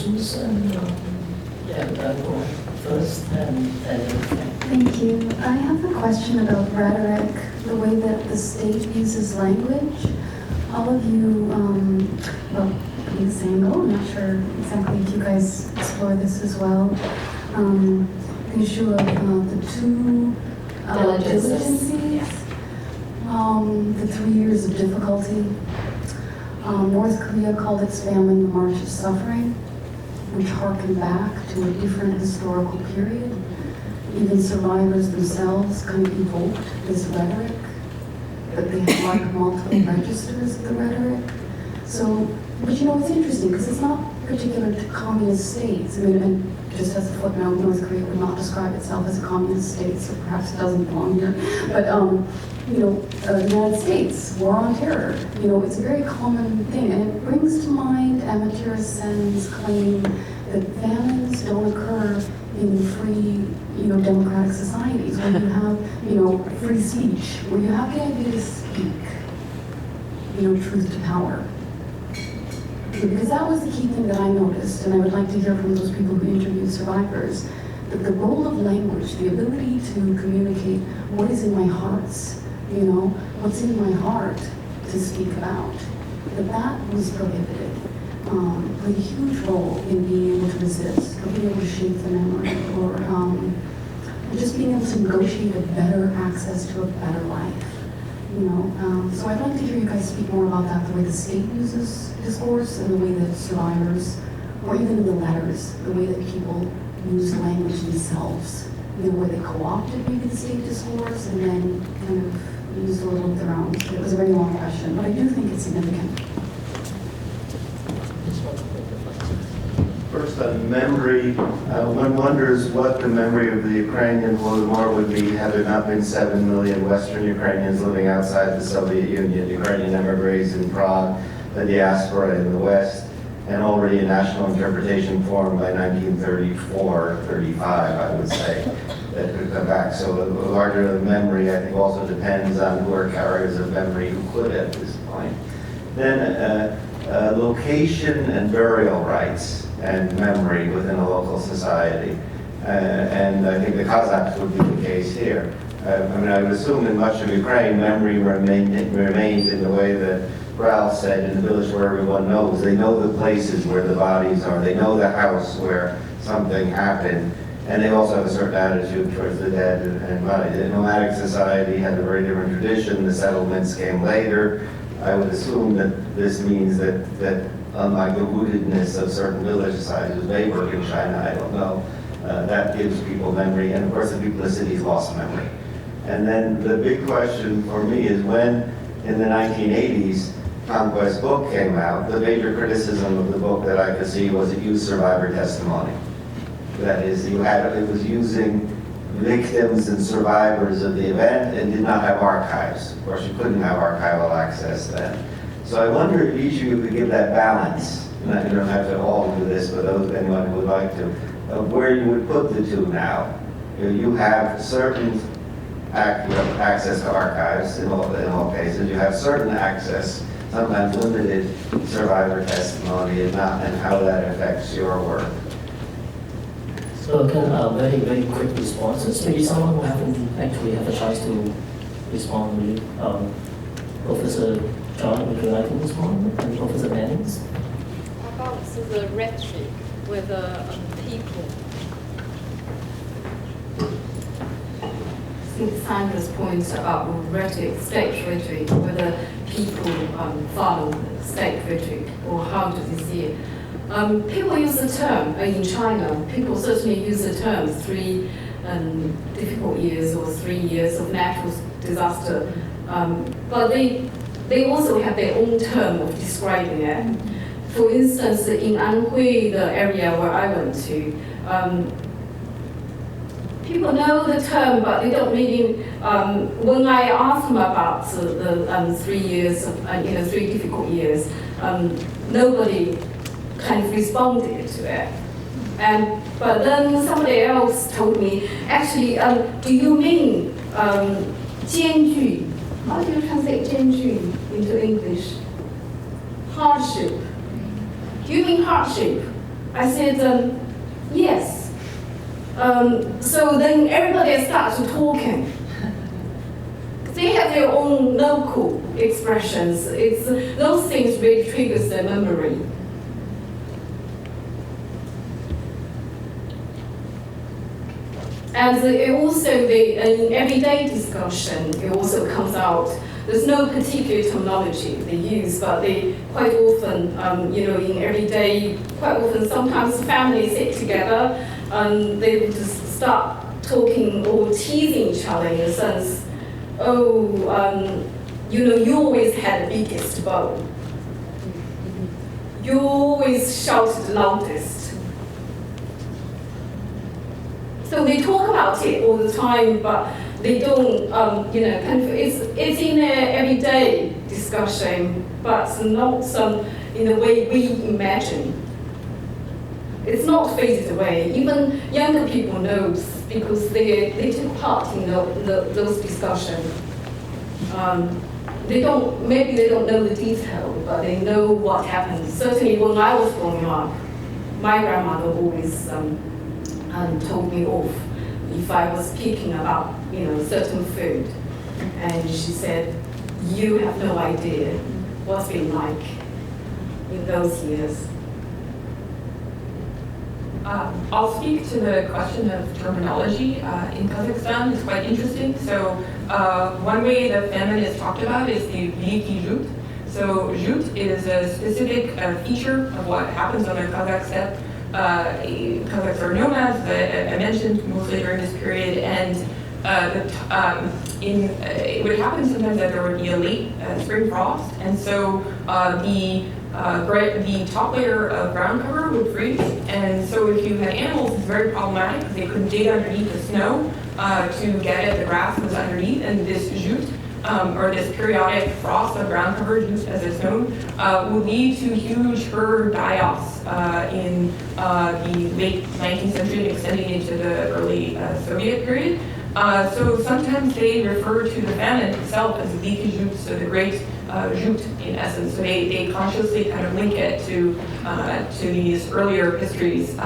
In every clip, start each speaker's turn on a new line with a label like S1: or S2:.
S1: questions, and I'll go first, and
S2: Thank you. I have a question about rhetoric, the way that the state uses language. All of you, well, Ms. Sandel, I'm not sure exactly if you guys explore this as well. The issue of the two diligencies, the 3 years of difficulty. North Korea called its famine the March of Suffering, which harkened back to a different historical period. Even survivors themselves kind of evoked this rhetoric, but they had like multiple registers of the rhetoric. So, but you know, it's interesting because it's not particular to communist states. I mean, and just as a footnote, North Korea would not describe itself as a communist state, so perhaps it doesn't belong here. But, you know, the United States, war on terror, you know, it's a very common thing. And it brings to mind Amatera Sen's claim that famines don't occur in free, you know, democratic societies where you have, you know, free speech, where you have the idea to speak, you know, truth to power. Because that was the key thing that I noticed, and I would like to hear from those people who interviewed survivors, that the role of language, the ability to communicate what is in my hearts, you know, what's in my heart to speak about, that was prohibited. Played a huge role in being able to resist, or being able to shape the memory, or just being able to negotiate a better access to a better life. You know, so I'd like to hear you guys speak more about that, the way the state uses discourse and the way that survivors, or even in the letters, the way that people use language themselves, you know, where they co-opted maybe the state discourse and then kind of used a little of their own. It was a very long question, but I do think it's significant.
S3: First on memory, one wonders what the memory of the Ukrainian Holodomor would be had there not been 7 million Western Ukrainians living outside the Soviet Union, Ukrainian emigres in Prague, the diaspora in the West, and already a national interpretation formed by 1934, 35, I would say, that could come back. So the larger the memory, I think, also depends on who are carriers of memory who could at this point. Then location and burial rights and memory within a local society. And I think the Kazakhs would be the case here. I mean, I would assume in much of Ukraine, memory remained in the way that Ralph said, in the village where everyone knows. They know the places where the bodies are. They know the house where something happened. And they also have a certain attitude towards the dead and bodies. The nomadic society had a very different tradition. The settlements came later. I would assume that this means that unlike the rootedness of certain village societies, may work in China, I don't know, that gives people memory. And of course, the people of the cities lost memory. And then the big question for me is when, in the 1980s, Conquest book came out, the major criticism of the book that I could see was it used survivor testimony. That is, it was using victims and survivors of the event and did not have archives. Of course, you couldn't have archival access then. So I wonder if each of you could give that balance. And you don't have to all do this, but anyone who would like to, of where you would put the two now. You have certain access to archives in all cases. You have certain access, sometimes limited survivor testimony, and how that affects your work.
S1: So again, very, very quick responses. Maybe someone who haven't actually had a chance to respond really. Professor John, would you like to respond? And Professor Mannings?
S4: About the rhetoric with people.
S5: I think Sandra's point about rhetoric, state rhetoric, whether people follow state rhetoric or how do they see it. People use the term, in China, people certainly use the term 3 difficult years or 3 years of natural disaster, but they also have their own term of describing it. For instance, in Anhui, the area where I went to, people know the term, but they don't really, when I ask them about the 3 years, of, 3 difficult years, nobody kind of responded to it. But then somebody else told me, actually, do you mean 艰巨? How do you translate 艰巨 into English? Hardship. Do you mean hardship? I said, yes. So then everybody started talking. They have their own local expressions. It's those things really triggers their memory. And in everyday discussion, it also comes out. There's no particular terminology they use, but they quite often, in everyday, quite often sometimes families sit together and they will just start talking or teasing each other in a sense. You always had the biggest bow. You always shouted the loudest. So they talk about it all the time, but they don't, it's in an everyday discussion, but not in the way we imagine. It's not faded away. Even younger people know because they took part in those discussions. Maybe they don't know the detail, but they know what happened. Certainly when I was growing up, my grandmother always told me off if I was speaking about certain food, and she said, "You have no idea what's been like in those years."
S6: I'll speak to the question of terminology in Kazakhstan. It's quite interesting. So one way the famine is talked about is the Veliki Zhut. So Zhut is a specific feature of what happens on the Kazakh steppe. Kazakhs are nomads that I mentioned mostly during this period, and it would happen sometimes that there would be a late spring frost, and so the top layer of ground cover would freeze, and so if you had animals, it's very problematic because they couldn't dig underneath the snow to get at the grass that was underneath, and this zhut, or this periodic frost of ground cover, zhut as it's known, would lead to huge herd die-offs in the late 19th century and extending into the early Soviet period. So sometimes they refer to the famine itself as the Veliki Zhut, so the great zhut in essence. So they consciously kind of link it to these earlier histories.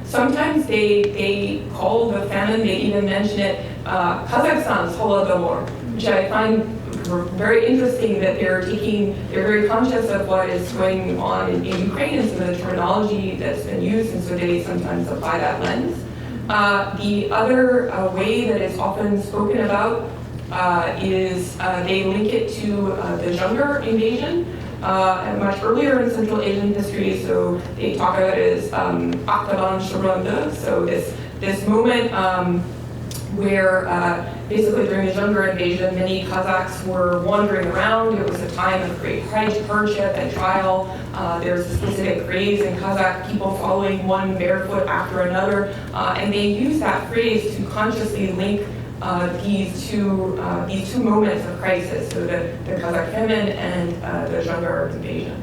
S6: Sometimes they call the famine, they even mention it Kazakhstan's Holodomor, which I find very interesting that they're very conscious of what is going on in Ukraine and some of the terminology that's been used, and so they sometimes apply that lens. The other way that it's often spoken about is they link it to the Zhenghe invasion, much earlier in Central Asian history. So they talk about it as Aktaban Shuranda. So this moment where basically during the Zhenghe invasion, many Kazakhs were wandering around. It was a time of great hardship and trial. There's a specific phrase in Kazakh, people following one barefoot after another, and they use that phrase to consciously link these two moments of crisis, so the Kazakh famine and the Zhenghe invasion.